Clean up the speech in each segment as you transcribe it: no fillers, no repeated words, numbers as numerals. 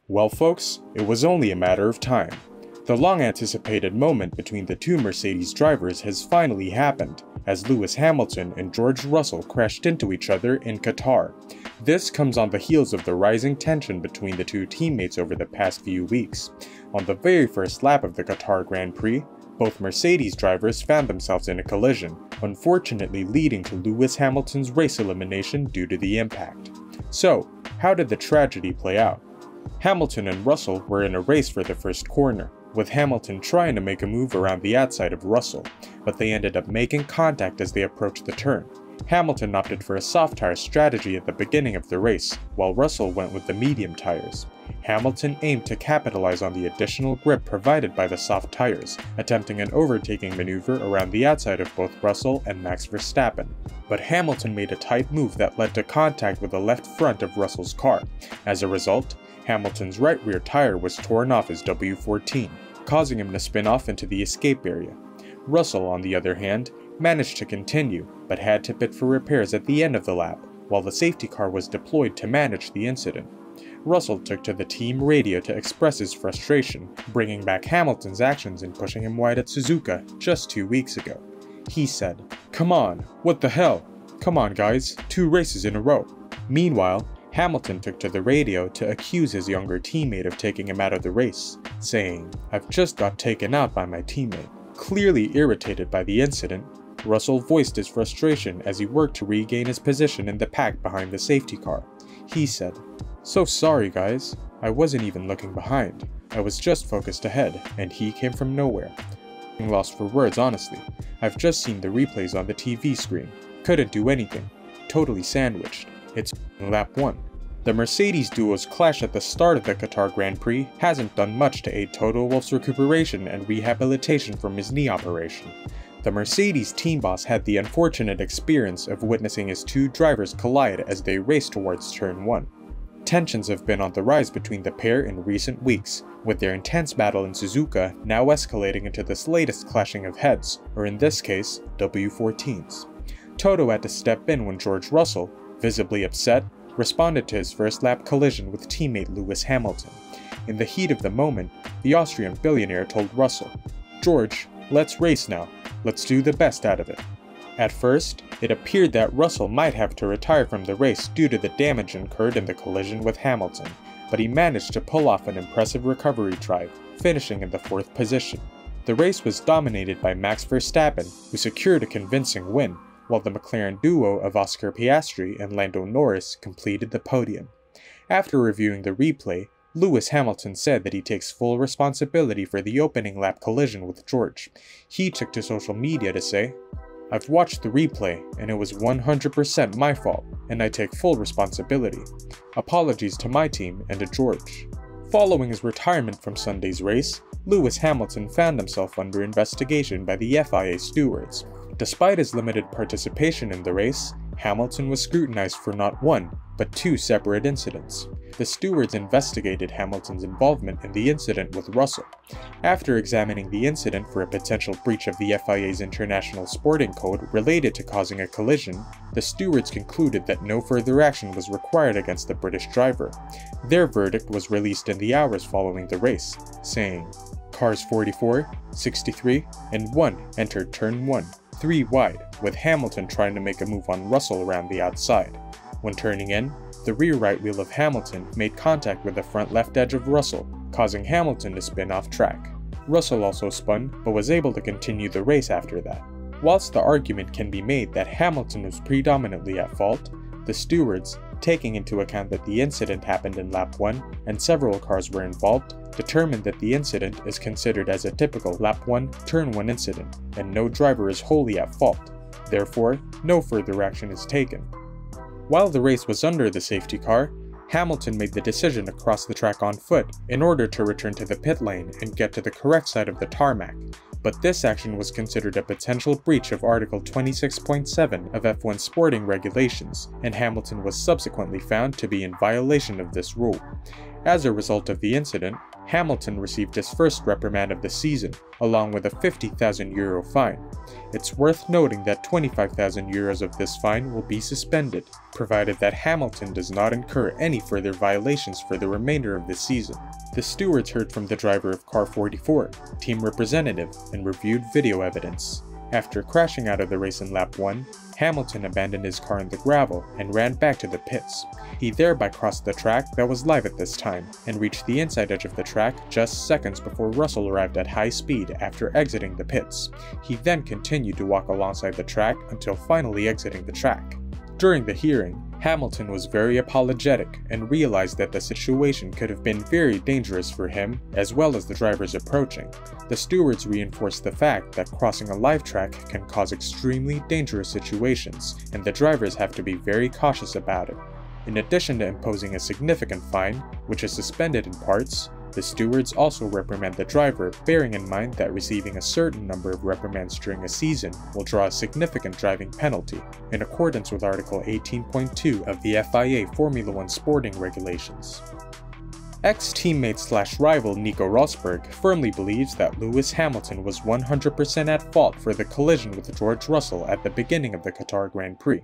Well folks, it was only a matter of time. The long-anticipated moment between the two Mercedes drivers has finally happened, as Lewis Hamilton and George Russell crashed into each other in Qatar. This comes on the heels of the rising tension between the two teammates over the past few weeks. On the very first lap of the Qatar Grand Prix, both Mercedes drivers found themselves in a collision, unfortunately leading to Lewis Hamilton's race elimination due to the impact. So, how did the tragedy play out? Hamilton and Russell were in a race for the first corner, with Hamilton trying to make a move around the outside of Russell, but they ended up making contact as they approached the turn. Hamilton opted for a soft tire strategy at the beginning of the race, while Russell went with the medium tires. Hamilton aimed to capitalize on the additional grip provided by the soft tires, attempting an overtaking maneuver around the outside of both Russell and Max Verstappen. But Hamilton made a tight move that led to contact with the left front of Russell's car. As a result, Hamilton's right rear tire was torn off his W14, causing him to spin off into the escape area. Russell, on the other hand, managed to continue, but had to pit for repairs at the end of the lap, while the safety car was deployed to manage the incident. Russell took to the team radio to express his frustration, bringing back Hamilton's actions in pushing him wide at Suzuka just 2 weeks ago. He said, "Come on, what the hell? Come on guys, 2 races in a row." Meanwhile, Hamilton took to the radio to accuse his younger teammate of taking him out of the race, saying, "I've just got taken out by my teammate." Clearly irritated by the incident, Russell voiced his frustration as he worked to regain his position in the pack behind the safety car. He said, "So sorry guys, I wasn't even looking behind. I was just focused ahead, and he came from nowhere." I'm lost for words honestly. I've just seen the replays on the TV screen. Couldn't do anything. Totally sandwiched. It's lap 1. The Mercedes duo's clash at the start of the Qatar Grand Prix hasn't done much to aid Toto Wolff's recuperation and rehabilitation from his knee operation. The Mercedes team boss had the unfortunate experience of witnessing his 2 drivers collide as they raced towards turn 1. Tensions have been on the rise between the pair in recent weeks, with their intense battle in Suzuka now escalating into this latest clashing of heads, or in this case, W14s. Toto had to step in when George Russell, visibly upset, responded to his first lap collision with teammate Lewis Hamilton. In the heat of the moment, the Austrian billionaire told Russell, "George, let's race now. Let's do the best out of it." At first, it appeared that Russell might have to retire from the race due to the damage incurred in the collision with Hamilton, but he managed to pull off an impressive recovery drive, finishing in the 4th position. The race was dominated by Max Verstappen, who secured a convincing win, while the McLaren duo of Oscar Piastri and Lando Norris completed the podium. After reviewing the replay, Lewis Hamilton said that he takes full responsibility for the opening lap collision with George. He took to social media to say, "I've watched the replay, and it was 100% my fault, and I take full responsibility. Apologies to my team and to George." Following his retirement from Sunday's race, Lewis Hamilton found himself under investigation by the FIA stewards. Despite his limited participation in the race, Hamilton was scrutinized for not 1, but 2 separate incidents. The stewards investigated Hamilton's involvement in the incident with Russell. After examining the incident for a potential breach of the FIA's International Sporting Code related to causing a collision, the stewards concluded that no further action was required against the British driver. Their verdict was released in the hours following the race, saying, "Cars 44, 63, and 1 entered turn 1. 3 wide, with Hamilton trying to make a move on Russell around the outside. When turning in, the rear right wheel of Hamilton made contact with the front left edge of Russell, causing Hamilton to spin off track. Russell also spun, but was able to continue the race after that." Whilst the argument can be made that Hamilton was predominantly at fault, the stewards, taking into account that the incident happened in lap 1 and several cars were involved, determined that the incident is considered as a typical lap 1, turn 1 incident, and no driver is wholly at fault. Therefore, no further action is taken. While the race was under the safety car, Hamilton made the decision to cross the track on foot in order to return to the pit lane and get to the correct side of the tarmac. But this action was considered a potential breach of Article 26.7 of F1 sporting regulations, and Hamilton was subsequently found to be in violation of this rule. As a result of the incident, Hamilton received his first reprimand of the season, along with a €50,000 fine. It's worth noting that €25,000 of this fine will be suspended, provided that Hamilton does not incur any further violations for the remainder of the season. The stewards heard from the driver of car 44, team representative, and reviewed video evidence. After crashing out of the race in lap 1, Hamilton abandoned his car in the gravel and ran back to the pits. He thereby crossed the track that was live at this time, and reached the inside edge of the track just seconds before Russell arrived at high speed after exiting the pits. He then continued to walk alongside the track until finally exiting the track. During the hearing, Hamilton was very apologetic and realized that the situation could have been very dangerous for him as well as the drivers approaching. The stewards reinforced the fact that crossing a live track can cause extremely dangerous situations, and the drivers have to be very cautious about it. In addition to imposing a significant fine, which is suspended in parts, the stewards also reprimand the driver, bearing in mind that receiving a certain number of reprimands during a season will draw a significant driving penalty, in accordance with Article 18.2 of the FIA Formula 1 sporting regulations. Ex-teammate/rival Nico Rosberg firmly believes that Lewis Hamilton was 100% at fault for the collision with George Russell at the beginning of the Qatar Grand Prix.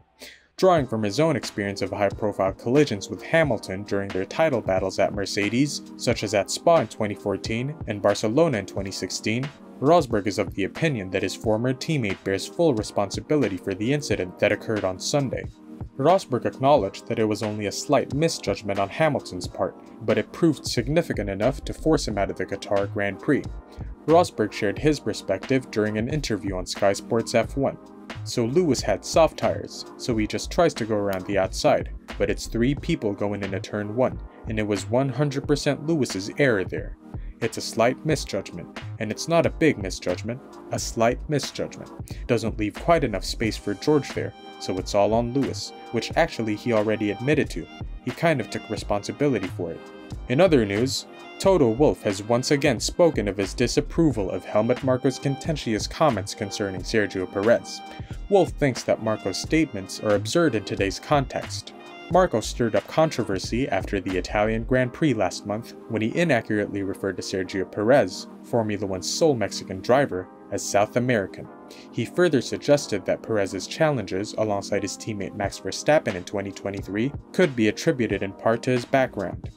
Drawing from his own experience of high-profile collisions with Hamilton during their title battles at Mercedes, such as at Spa in 2014 and Barcelona in 2016, Rosberg is of the opinion that his former teammate bears full responsibility for the incident that occurred on Sunday. Rosberg acknowledged that it was only a slight misjudgment on Hamilton's part, but it proved significant enough to force him out of the Qatar Grand Prix. Rosberg shared his perspective during an interview on Sky Sports F1. So Lewis had soft tires, so he just tries to go around the outside, but it's 3 people going into turn 1, and it was 100% Lewis's error there. It's a slight misjudgment, and it's not a big misjudgment, a slight misjudgment. Doesn't leave quite enough space for George there, so it's all on Lewis, which actually he already admitted to. He kind of took responsibility for it. In other news, Toto Wolff has once again spoken of his disapproval of Helmut Marko's contentious comments concerning Sergio Perez. Wolff thinks that Marko's statements are absurd in today's context. Marko stirred up controversy after the Italian Grand Prix last month when he inaccurately referred to Sergio Perez, Formula 1's sole Mexican driver, as South American. He further suggested that Perez's challenges alongside his teammate Max Verstappen in 2023 could be attributed in part to his background.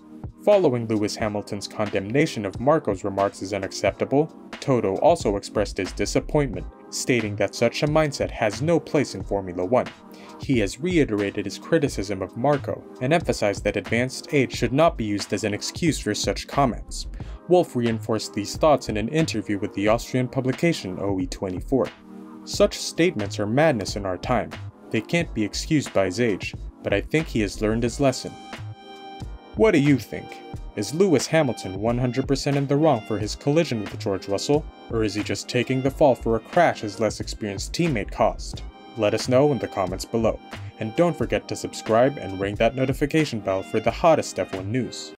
Following Lewis Hamilton's condemnation of Marko's remarks as unacceptable, Toto also expressed his disappointment, stating that such a mindset has no place in Formula 1. He has reiterated his criticism of Marko and emphasized that advanced age should not be used as an excuse for such comments. Wolff reinforced these thoughts in an interview with the Austrian publication OE24. Such statements are madness in our time. They can't be excused by his age, but I think he has learned his lesson. What do you think? Is Lewis Hamilton 100% in the wrong for his collision with George Russell, or is he just taking the fall for a crash his less experienced teammate caused? Let us know in the comments below, and don't forget to subscribe and ring that notification bell for the hottest F1 news.